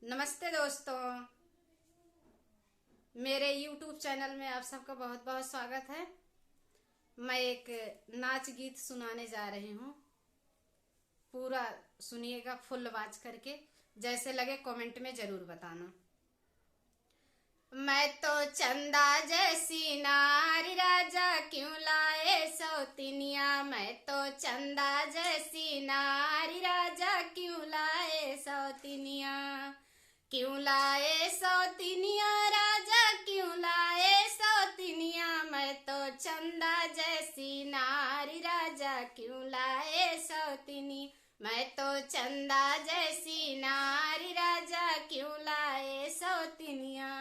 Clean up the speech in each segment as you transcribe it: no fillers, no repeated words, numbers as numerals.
नमस्ते दोस्तों, मेरे YouTube चैनल में आप सबका बहुत बहुत स्वागत है। मैं एक नाच गीत सुनाने जा रही हूँ। पूरा सुनिएगा फुल आवाज करके, जैसे लगे कमेंट में जरूर बताना। मैं तो चंदा जैसी नारी राजा क्यों लाए सौतिनिया। मैं तो चंदा जैसी नारी राजा क्यों लाए सौतिनिया। क्यों लाए सौतिनिया राजा क्यों लाए सौतिनिया। मैं तो चंदा जैसी नारी राजा क्यों लाए सौतिनी। मैं तो चंदा जैसी नारी राजा क्यों लाए सौतिनिया।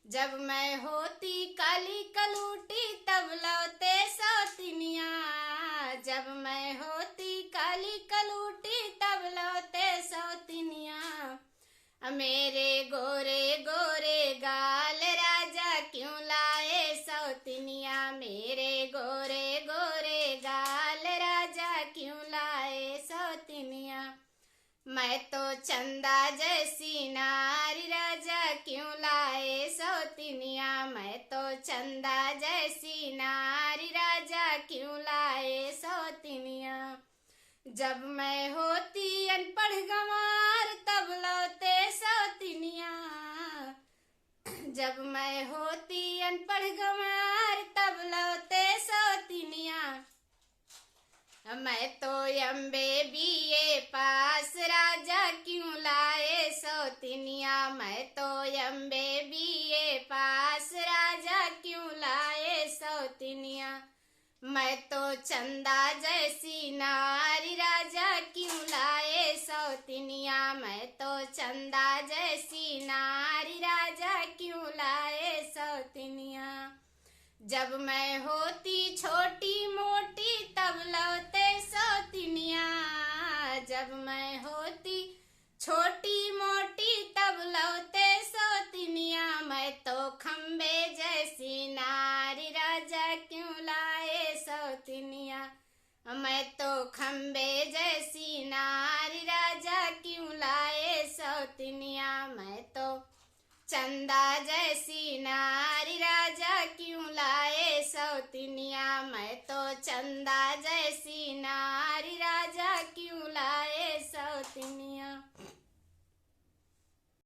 जब मैं होती काली कलूटी तब लौटे सौतिनिया। जब मैं होती काली कलूटी तब लौटे सौतिनिया। मेरे गोरे गोरे गाल राजा क्यों लाए सौतिनिया। मेरे गोरे गोरे गाल राजा क्यों लाए सौतिनिया। मैं तो चंदा जैसी नारी राजा क्यों लाए सौतिनिया। मैं तो चंदा जैसी नारी राजा क्यों लाए सौतिनिया। जब मैं होती अनपढ़ गंवार तब लौटे सौतिनिया। जब मैं होती अनपढ़ गंवार तब लौटे सौतिनिया। मैं तो एमए बीए पास राजा क्यों लाए सौतिनिया। मैं तो एमए बीए पास राजा क्यों लाए सौतिनिया। मैं तो चंदा जैसी नारी राजा क्यों लाए सौतिनिया। मैं तो चंदा जैसी नारी राजा क्यों लाए सौतिनिया। जब मैं होती छोटी मोटी तब लौटे सौतिनिया। जब मैं होती छोटी मोटी तब लौटे सौतिनिया। मैं तो खम्बे जैसी नारी राजा क्यों लाए सौतिनिया। मैं तो खम्बे जैसी नारी राजा क्यों लाए सौतिनिया। मैं तो चंदा जैसी नारी राजा क्यों लाए सौतिनिया। मैं तो चंदा जैसी नारी राजा क्यों